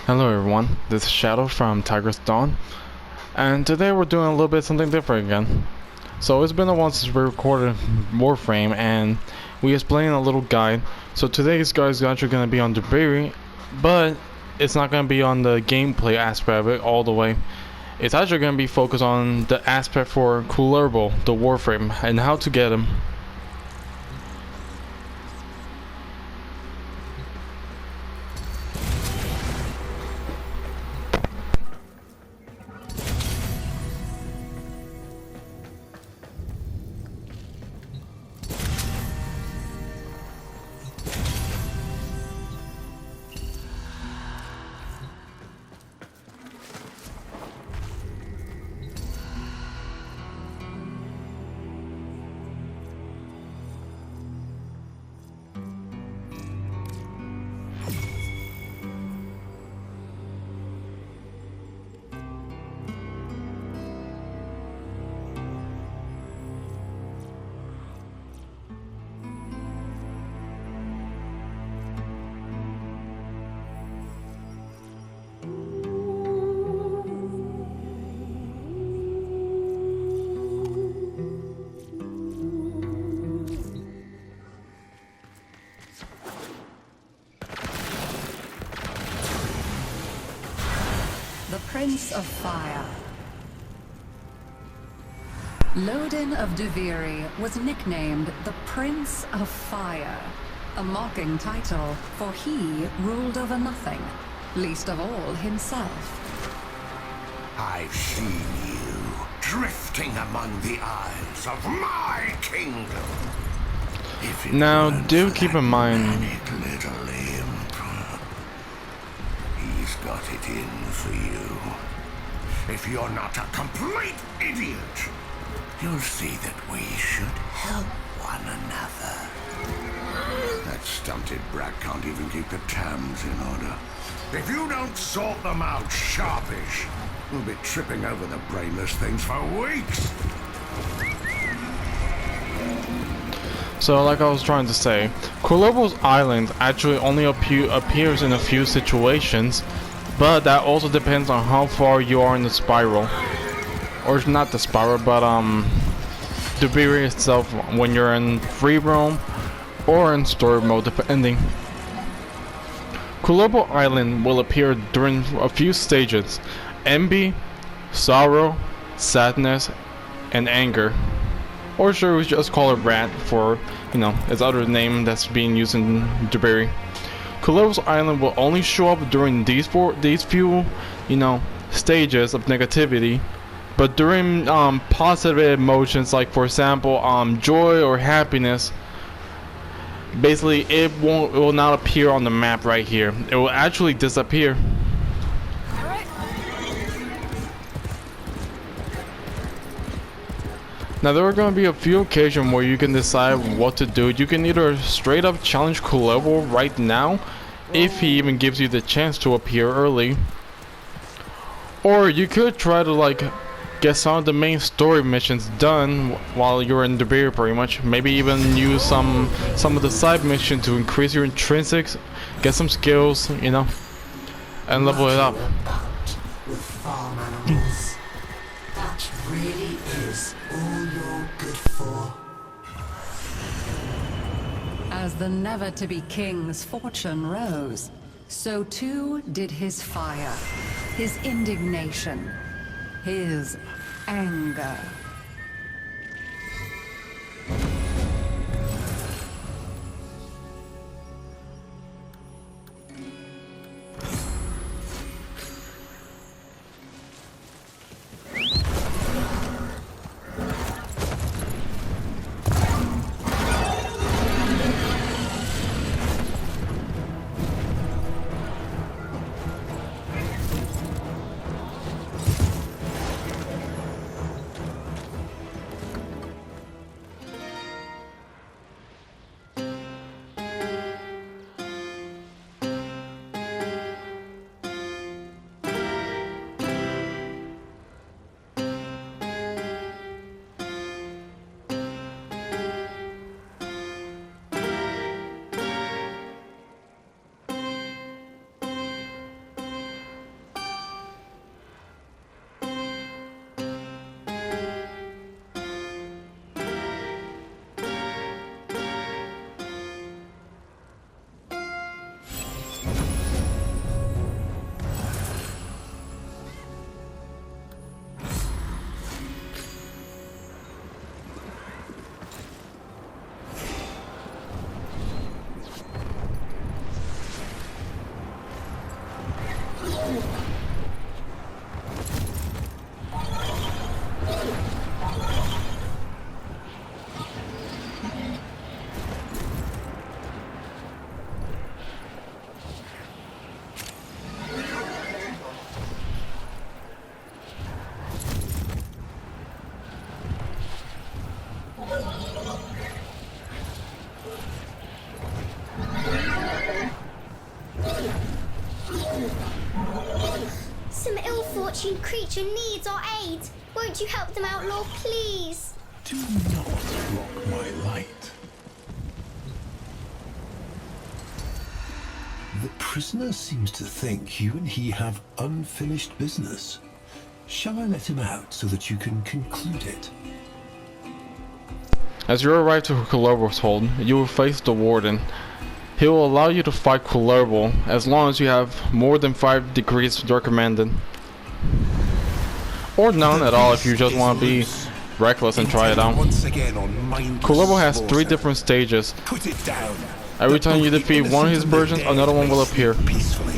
Hello everyone, this is Shadow from Tiger's Dawn, and today we're doing a little bit something different again. So it's been a while since we recorded Warframe, and we explained a little guide. So today's guide is actually going to be on Duviri, but it's not going to be on the gameplay aspect of it all the way. It's actually going to be focused on the aspect for Kullervo, the Warframe, and how to get him. The Prince of Fire. Lodin of Duviri was nicknamed the Prince of Fire, a mocking title, for he ruled over nothing, least of all himself. I've seen you drifting among the isles of my kingdom. Now, do keep in mind, Little imp. He's got it in for you. If you're not a complete idiot, you'll see that we should help one another. That stunted brat can't even keep the tams in order. If you don't sort them out sharpish, we'll be tripping over the brainless things for weeks. so like I was trying to say, Kullervo's island actually only appears in a few situations, but that also depends on how far you are in the spiral. Or not the spiral, but Duviri itself, when you're in free roam or in story mode, depending. Kullervo Island will appear during a few stages: envy, sorrow, sadness, and anger. Or should we just call it Rat for, its other name that's being used in Duviri. Kullervo's Island will only show up during these few, stages of negativity. But during positive emotions, like for example, joy or happiness, basically it will not appear on the map right here. It will actually disappear. Now there are going to be a few occasions where you can decide what to do. You can either straight up challenge Kullervo right now, if he even gives you the chance to appear early, or you could try to get some of the main story missions done while you're in the beer, pretty much. Maybe even use some of the side missions to increase your intrinsics, get some skills, and level it up. With farm animals, that really is all you're good for. As the never-to-be king's fortune rose, so too did his fire, his indignation, his anger. sentient creature needs our aid. Won't you help them out, Lord, please? Do not block my light. The prisoner seems to think you and he have unfinished business. Shall I let him out so that you can conclude it? As you arrive to Kullervo's hold, you will face the warden. He will allow you to fight Kullervo as long as you have more than 5 degrees recommended. Or none at all if you just want to be reckless and try it out. Kullervo has 3 different stages. Put it down. Every time you defeat one of his versions, another one will appear. Peacefully.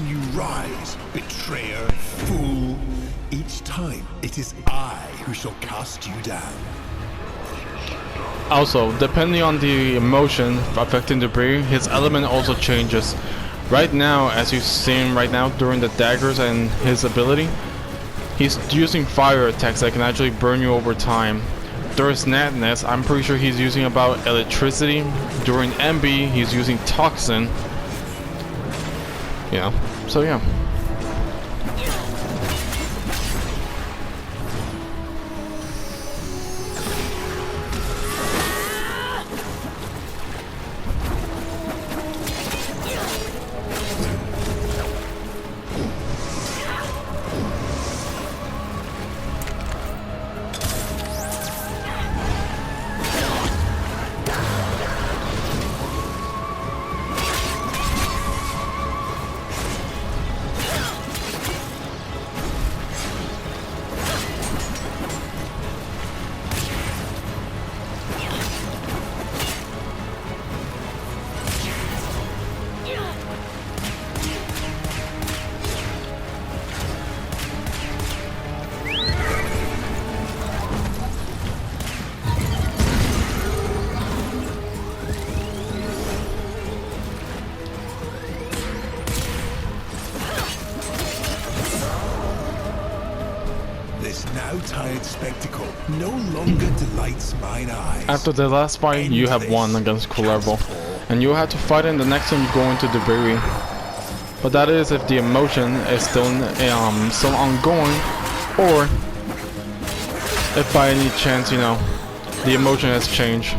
You rise, betrayer, fool. Each time, it is I who shall cast you down. Also, depending on the emotion affecting Duviri, his element also changes. Right now, as you've seen right now during the daggers and his ability, he's using fire attacks that can actually burn you over time. During Sadness, I'm pretty sure he's using about electricity. During MB, he's using toxin. Yeah, so yeah. This now tired spectacle no longer delights mine eyes. After the last fight, you have won against Kullervo, and you'll have to fight in the next time you go into Duviri. But that is if the emotion is still ongoing, or if by any chance, you know, the emotion has changed.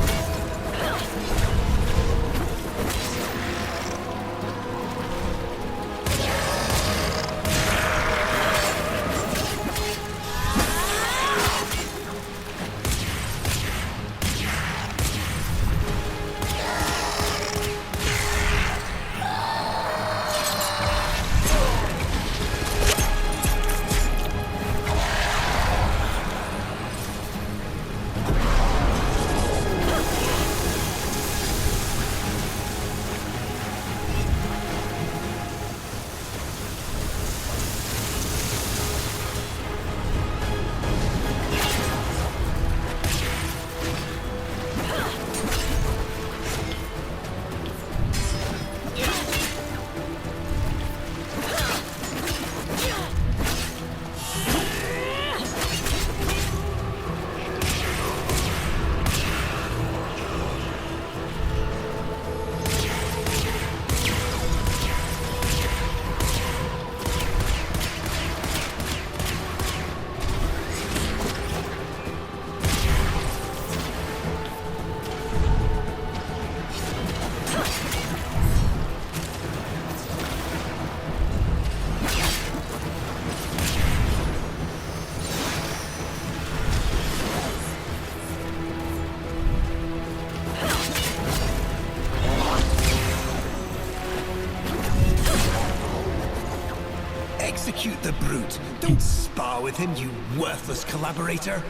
Execute the brute. Don't spar with him, you worthless collaborator.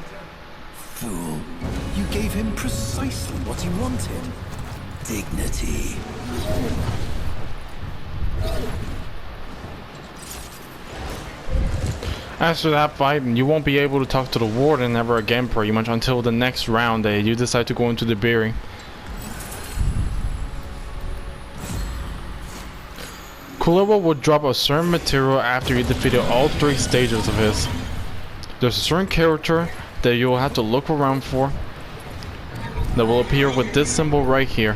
Fool. You gave him precisely what he wanted. Dignity. After that fight, you won't be able to talk to the warden ever again pretty much until the next round that you decide to go into the Duviri. Kullervo will drop a certain material after you defeated all 3 stages of his. There's a certain character that you'll have to look around for that will appear with this symbol right here.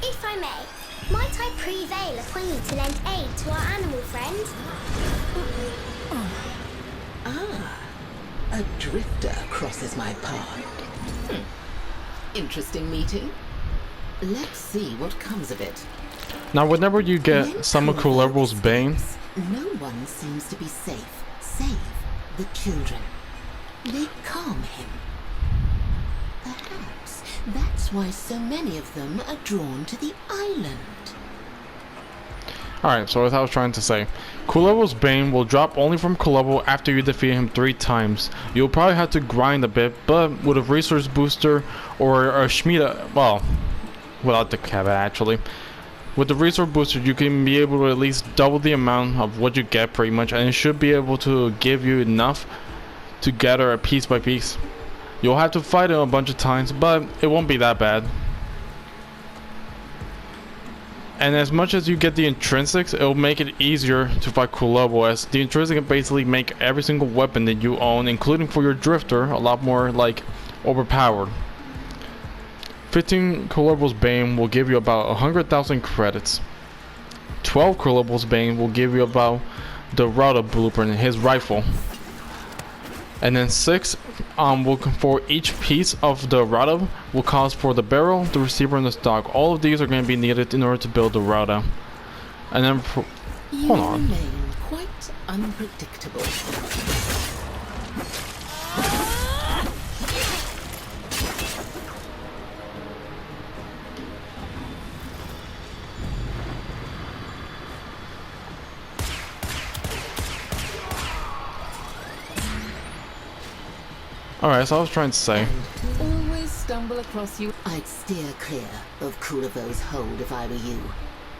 If I may, might I prevail upon you to lend aid to our animal friend? A drifter crosses my path. Interesting meeting. Let's see what comes of it. Now whenever you get some of Kullervo's Bane, No one seems to be safe, save the children. They calm him. Perhaps that's why so many of them are drawn to the island. alright, so as I was trying to say, Kullervo's Bane will drop only from Kullervo after you defeat him 3 times. You'll probably have to grind a bit, but with a resource booster or a Shmita, well, without the caveat actually. With the resource booster, you can be able to at least double the amount of what you get pretty much, and it should be able to give you enough to gather it piece by piece. You'll have to fight it a bunch of times, but it won't be that bad. And as much as you get the intrinsics, it'll make it easier to fight Kullervo, as the intrinsics can basically make every single weapon that you own, including for your drifter, a lot more like overpowered. 15 Kullervo's Bane will give you about 100,000 credits. 12 Kullervo's Bane will give you about the Rada blueprint, his rifle. And then 6 will for each piece of the Rada will cost for the barrel, the receiver, and the stock. All of these are going to be needed in order to build the Rada. And then hold on. You remain quite unpredictable. Alright, so I was trying to say, Always stumble across you. I'd steer clear of Kullervo's hold if I were you.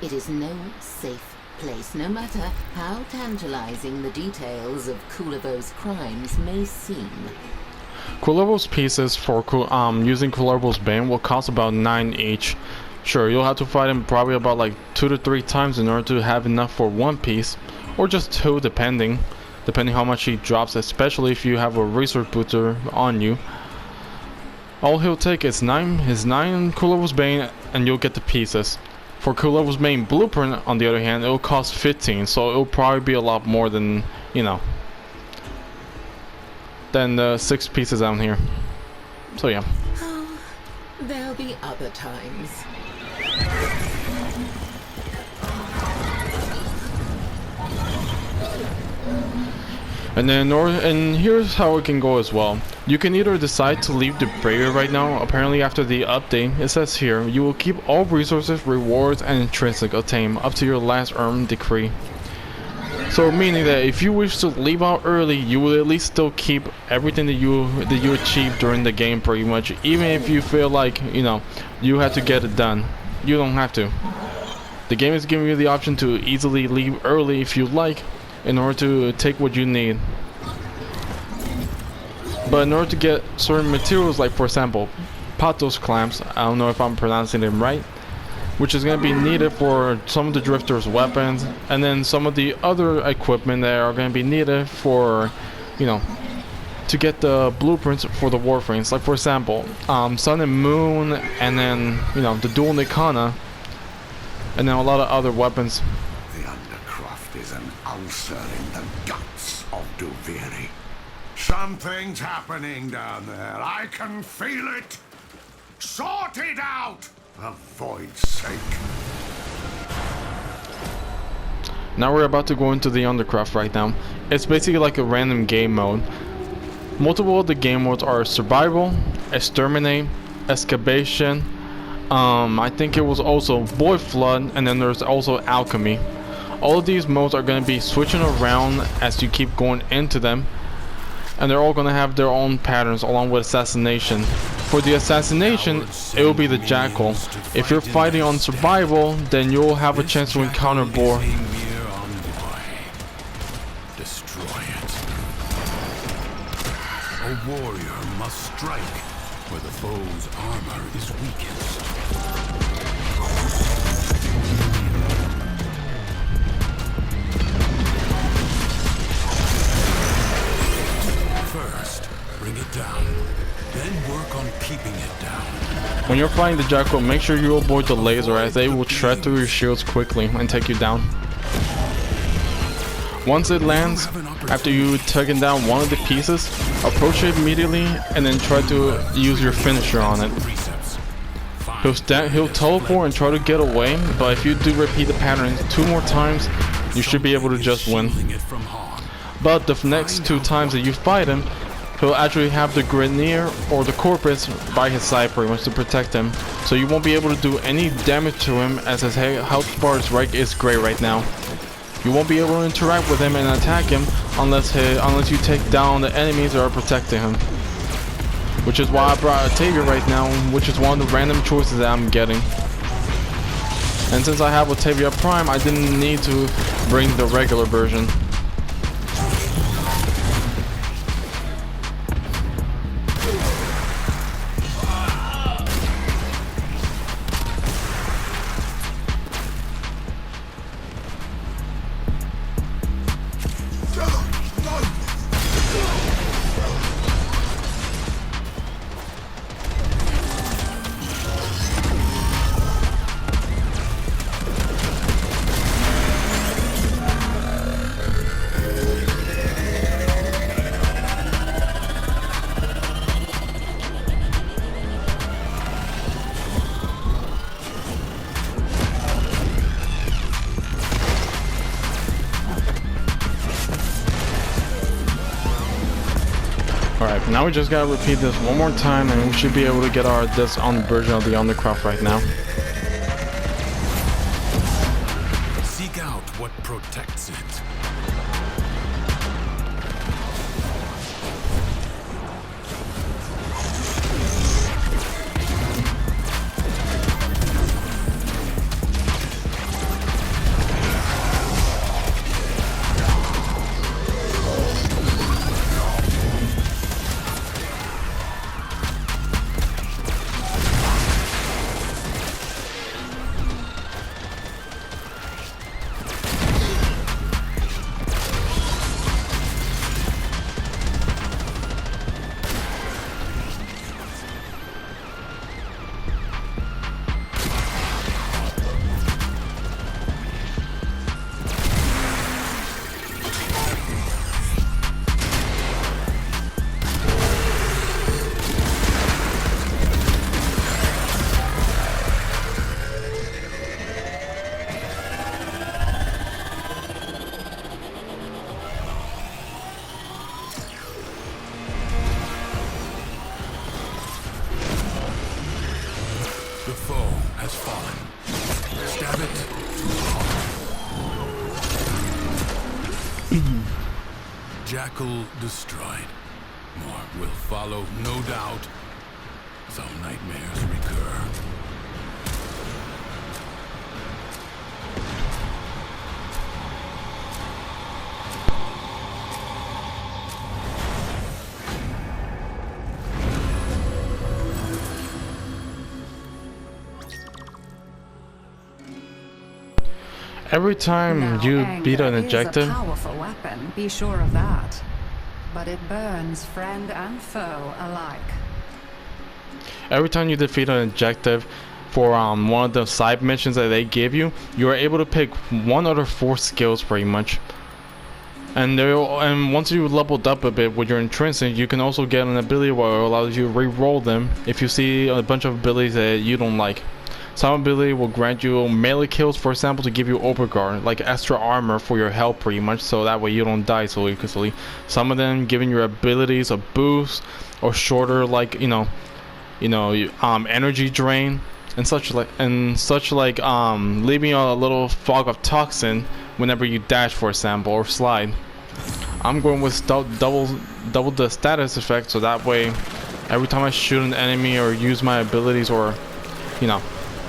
It is no safe place, no matter how tantalizing the details of Kullervo's crimes may seem. Kullervo's pieces for using Kullervo's Bane will cost about 9 each. Sure, you'll have to fight him probably about like 2 to 3 times in order to have enough for 1 piece, or just 2 depending how much he drops, especially if you have a resource booster on you. All he'll take is 9 Kullervo's Bane, and you'll get the pieces. For Kullervo's Bane blueprint, on the other hand, it'll cost 15, so it'll probably be a lot more than, you know, than the 6 pieces down here. So yeah. Oh, there'll be other times. And here's how it can go as well. You can either decide to leave the barrier right now. Apparently after the update, it says here, you will keep all resources, rewards, and intrinsic attained up to your last earned decree. So meaning that if you wish to leave out early, you will at least still keep everything that you achieved during the game pretty much. Even if you feel like, you know, you have to get it done. You don't have to. The game is giving you the option to easily leave early if you like, in order to take what you need. But in order to get certain materials, like for example Patos clamps, I don't know if I'm pronouncing them right, which is going to be needed for some of the drifters' weapons, and then some of the other equipment that are going to be needed for, you know, to get the blueprints for the Warframes, like for example Sun and Moon, and then, you know, the dual Nikana, and then a lot of other weapons. Is an ulcer in the guts of Duviri. Something's happening down there. I can feel it. Sort it out, the void's sake. Now we're about to go into the Undercraft right now. It's basically like a random game mode. Multiple of the game modes are survival, exterminate, excavation, I think it was also void flood, and then there's also alchemy. All of these modes are going to be switching around as you keep going into them, and they're all going to have their own patterns along with assassination. For the assassination, it will be the Jackal. If you're fighting on survival, then you'll have a chance to encounter Boar. Destroy it. A warrior must strike where the foe's armor is weakest. First, bring it down. Then work on keeping it down. When you're fighting the Jackal, make sure you avoid the laser, as they will shred through your shields quickly and take you down. Once it lands, after you've taken down one of the pieces, approach it immediately and then try to use your finisher on it. He'll teleport and try to get away, but if you do repeat the pattern 2 more times, you should be able to just win. But the next 2 times that you fight him, he'll actually have the Grineer or the Corpus by his side pretty much to protect him. So you won't be able to do any damage to him, as his health bar is great right now. You won't be able to interact with him and attack him unless you take down the enemies that are protecting him. Which is why I brought Octavia right now, which is one of the random choices that I'm getting. And since I have Octavia Prime, I didn't need to bring the regular version. Alright, now we just gotta repeat this one more time and we should be able to get this on version of the Undercraft right now. Seek out what protects it. The foe has fallen. Stab it to the heart. Jackal destroyed. More will follow, no doubt. Some nightmares recur. Every time Now, you anger beat an is objective, a powerful weapon, be sure of that. But it burns friend and foe alike. every time you defeat an objective for one of the side missions that they give you, you are able to pick one out of 4 skills pretty much. And once you leveled up a bit with your intrinsic, you can also get an ability where it allows you to re-roll them if you see a bunch of abilities that you don't like. Some ability will grant you melee kills, for example, to give you overguard, like extra armor for your health pretty much, so that way you don't die so easily. Some of them giving your abilities a boost, or shorter, like, energy drain, and such like, leaving a little fog of toxin whenever you dash, for example, or slide. I'm going with double the status effect, so that way every time I shoot an enemy or use my abilities, or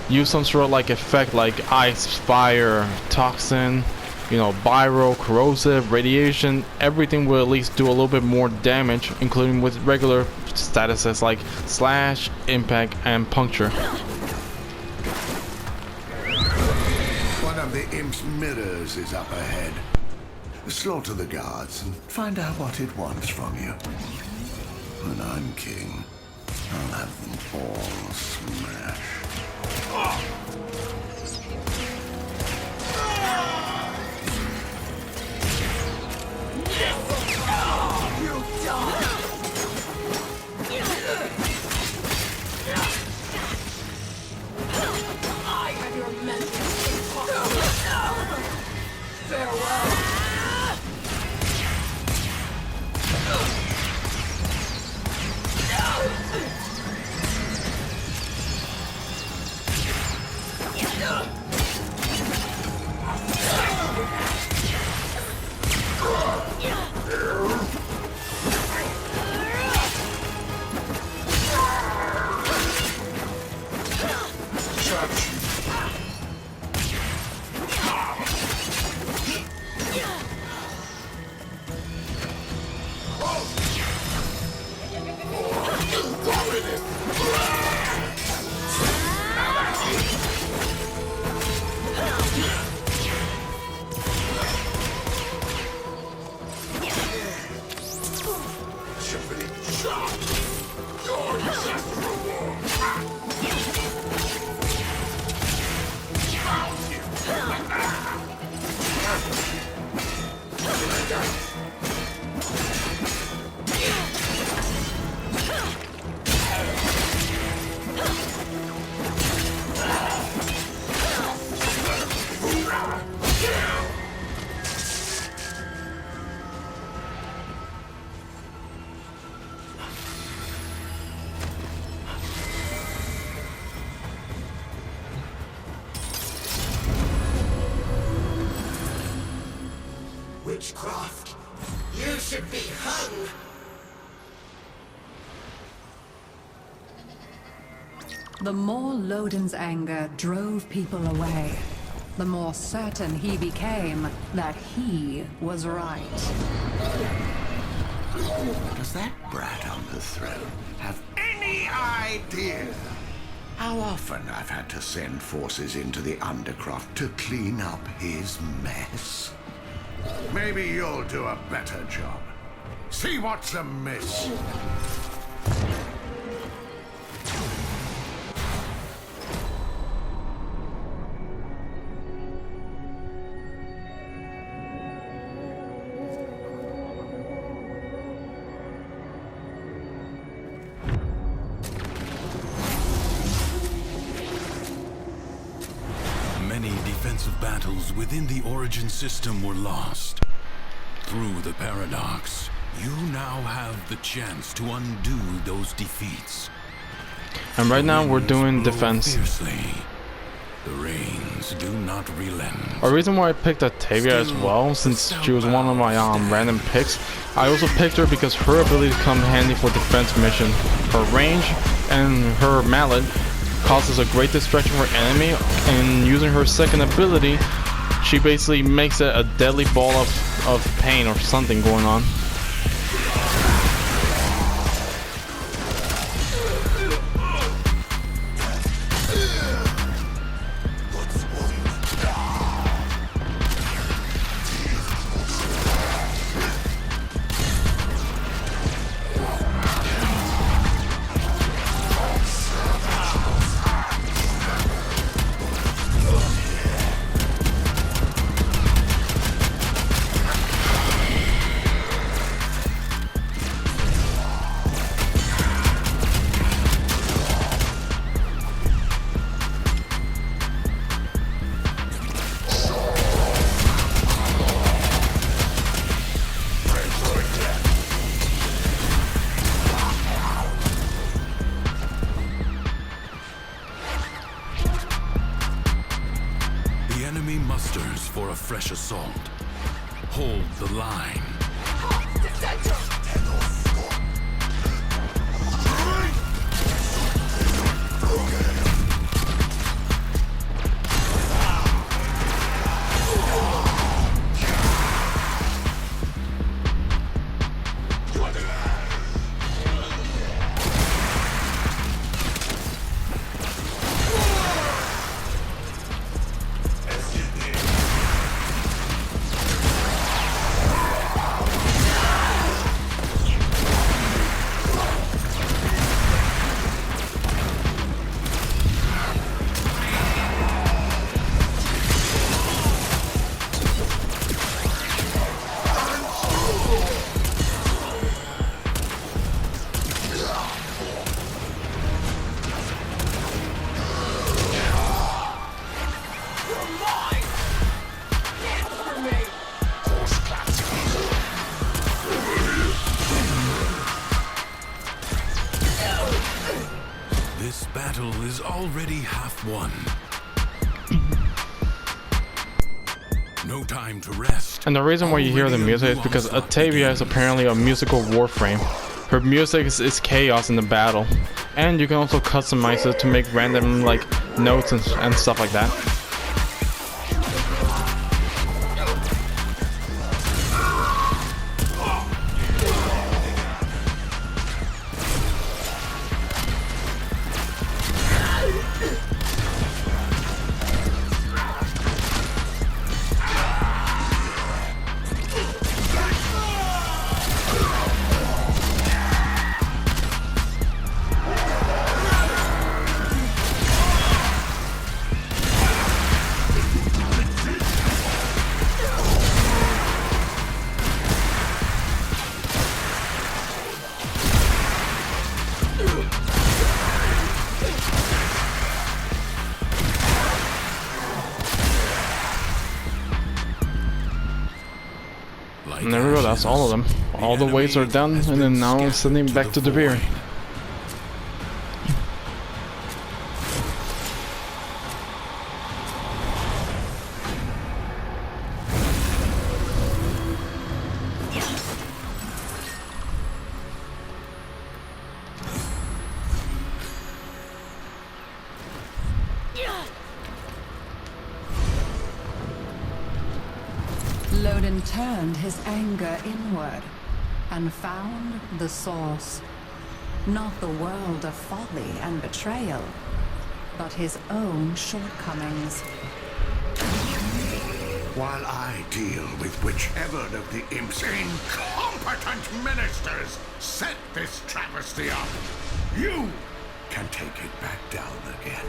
use some sort of like effect like ice, fire, toxin, viral, corrosive, radiation, everything will at least do a little bit more damage, including with regular statuses like slash, impact, and puncture. One of the imp's mirrors is up ahead. Slaughter the guards and find out what it wants from you. When I'm king, I'll have them all smashed. I have your mental. Farewell. Witchcraft, you should be hung! The more Lodin's anger drove people away, the more certain he became that he was right. Does that brat on the throne have any idea how often I've had to send forces into the Undercroft to clean up his mess? Maybe you'll do a better job. See what's amiss. Many defensive battles within the Origin system were lost. Through the paradox, you now have the chance to undo those defeats. And right now we're doing Blow defense. fiercely. The rains do not relent. A reason why I picked Octavia as well, since she was one of my random picks, I also picked her because her abilities come handy for defense mission. Her range and her mallet causes a great distraction for enemy, and using her second ability, she basically makes it a deadly ball of pain or something going on. a fresh assault. Hold the line. This battle is already half won. No time to rest. And the reason why you hear the music is because Octavia is apparently a musical Warframe. Her music is chaos in the battle, and you can also customize it to make random like notes and stuff like that. And there we go, that's all of them. All the waves are done, and then now I'm sending back to Duviri. Lodin turned his anger inward and found the source. Not the world of folly and betrayal, but his own shortcomings. While I deal with whichever of the imp's incompetent ministers set this travesty up, you can take it back down again.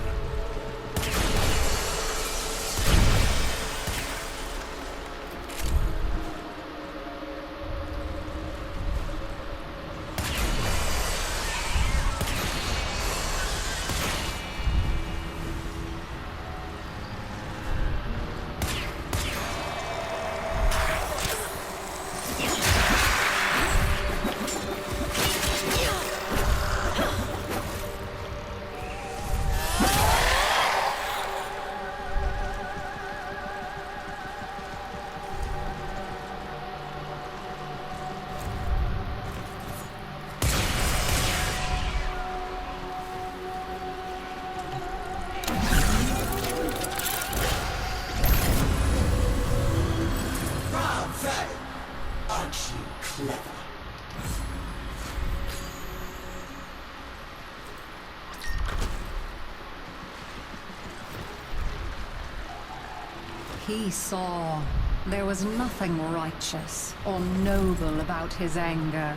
He saw there was nothing righteous or noble about his anger.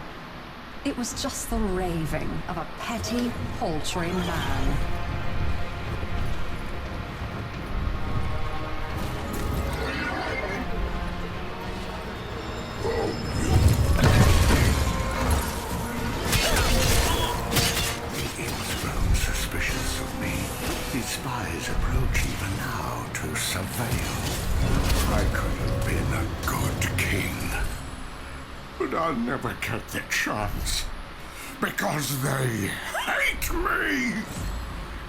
It was just the raving of a petty, paltry man. Suspicious of me. His spies approach even now to surveil. I could have been a good king, but I'll never get the chance because they hate me.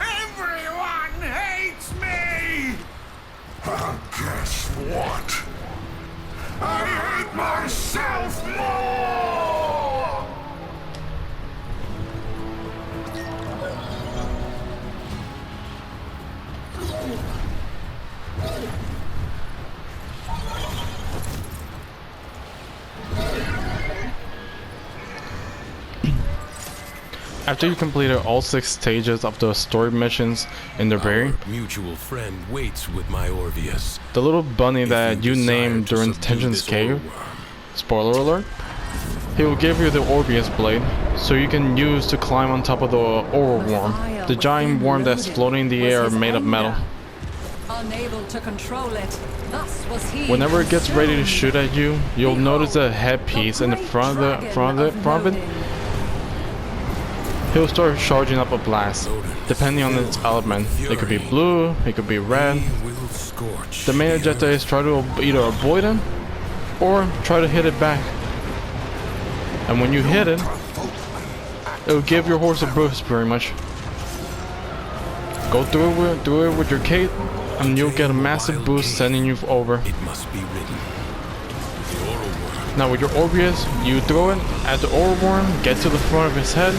Everyone hates me. Guess what? I hate myself more! After you completed all 6 stages of the story missions in the Duviri, mutual friend waits with my Orvius. the little bunny that you desire named to during subdue Tension's this cave, Orworm, spoiler alert, he will give you the Orbius blade, so you can use to climb on top of the Orworm, the giant worm that's floating in the air made of metal. Unable to control it, thus was he Whenever it gets ready to consumed. shoot at you, you'll notice a headpiece in the great front of dragon it. He'll start charging up a blast, Odin depending on its filled element. with It could be fury. blue, it could be red. He will scorch The main the objective earth. is try to either avoid him or try to hit it back. And when you hit it, it'll give your horse a boost pretty much. Go through it with your cape and you'll get a massive boost sending you over. It must be written. The Orworm Now with your Orbius, you throw it at the Orworm, get to the front of his head,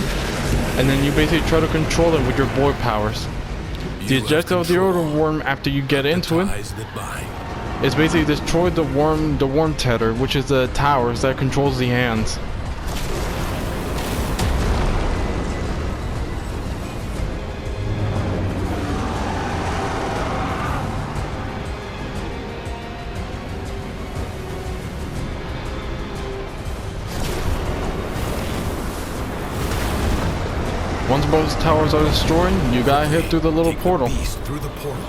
and then you basically try to control it with your boy powers. The You have objective of the control Orworm after you get into it ties that bind. is basically destroy the worm tether, which is the towers that controls the hands. Once both towers are destroyed, you gotta hit through the little Take portal. The beast through the portal.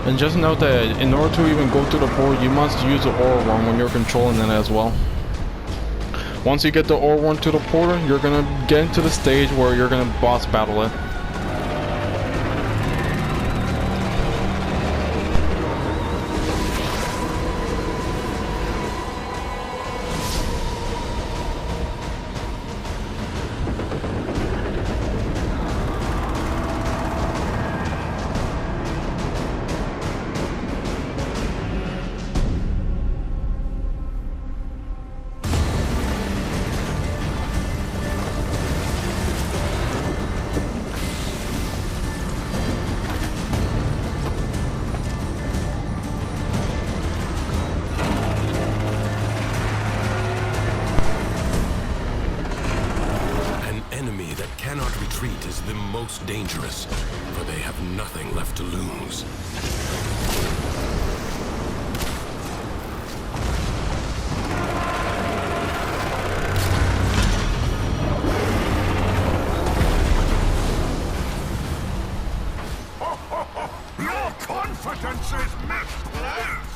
And just note that in order to even go through the portal, you must use the Orworm when you're controlling it as well. Once you get the Orworm to the portal, you're gonna get into the stage where you're gonna boss battle it. An enemy that cannot retreat is the most dangerous, for they have nothing left to lose. Your confidence is misplaced!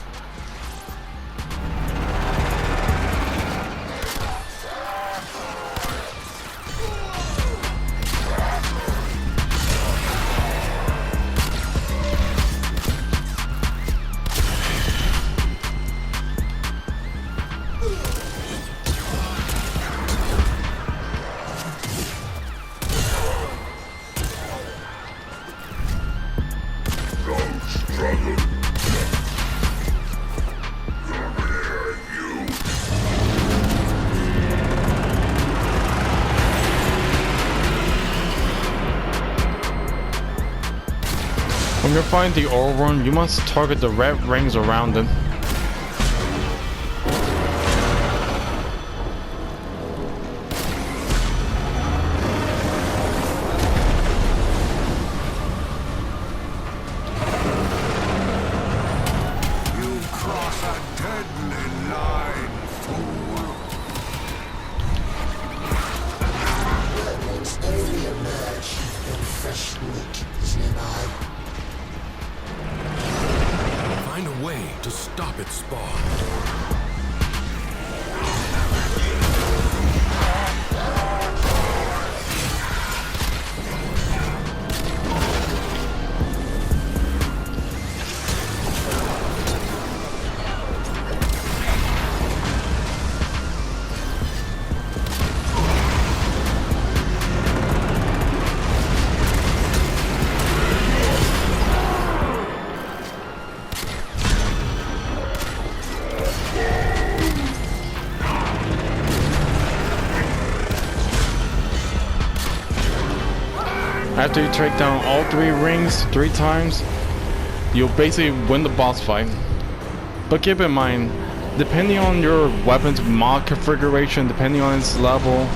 When you're fighting the Orworm, you must target the red rings around it. You cross a deadly line, fool! Weapons only emerge when fresh meat is nearby. Find a way to stop After you take down all 3 rings 3 times, you'll basically win the boss fight. But keep in mind, depending on your weapon's mod configuration, depending on its level,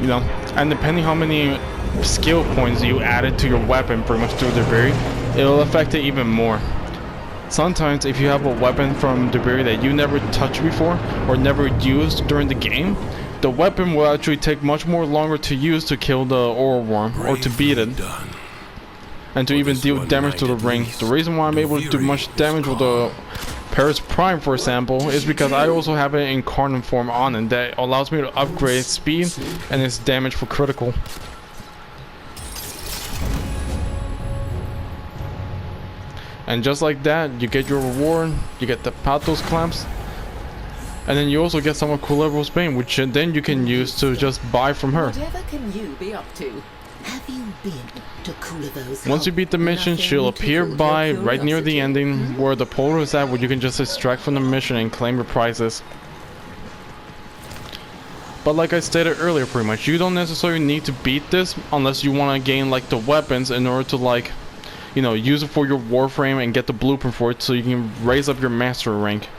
you know, and depending how many skill points you added to your weapon pretty much through Duviri, it'll affect it even more. Sometimes if you have a weapon from Duviri that you never touched before or never used during the game, the weapon will actually take much more longer to use to kill the Aura Worm or to beat it, and to even deal damage to the ring. The reason why I'm able to do much damage with the Paris Prime, for example, is because I also have an incarnate form on it that allows me to upgrade its speed and its damage for critical. And just like that, you get your reward, you get the Pathos clamps, and then you also get some of Kullervo's Bane, which then you can use to just buy from her. Whatever can you be up to? Have you been to Kullervo's Once you beat the mission, she'll appear by right near the ending where the portal is at, where you can just extract from the mission and claim your prizes. But like I stated earlier, pretty much, you don't necessarily need to beat this unless you want to gain like the weapons in order to, like, you know, use it for your Warframe and get the blueprint for it so you can raise up your master rank.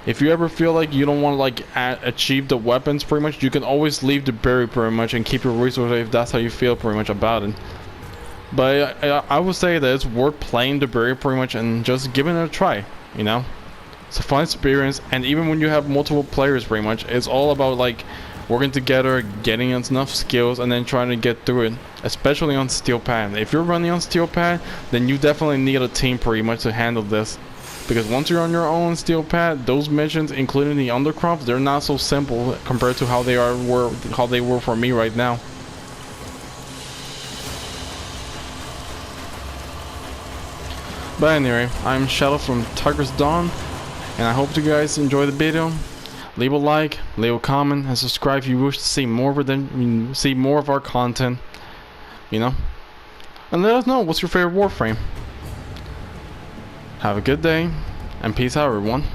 If you ever feel like you don't want to like achieve the weapons pretty much, you can always leave the berry pretty much and keep your resources if that's how you feel pretty much about it. But I would say that it's worth playing the berry pretty much and just giving it a try, you know? It's a fun experience, and even when you have multiple players pretty much, it's all about like working together, getting enough skills, and then trying to get through it, especially on Steel Pad. If you're running on Steel Pad, then you definitely need a team pretty much to handle this. Because once you're on your own Steel Pad, those missions, including the Undercroft, they're not so simple compared to how they were for me right now. But anyway, I'm Shadow from Tiger's Dawn, and I hope you guys enjoy the video. Leave a like, leave a comment, and subscribe if you wish to see more of them, see more of our content, you know. And let us know what's your favorite Warframe. Have a good day, and peace out, everyone.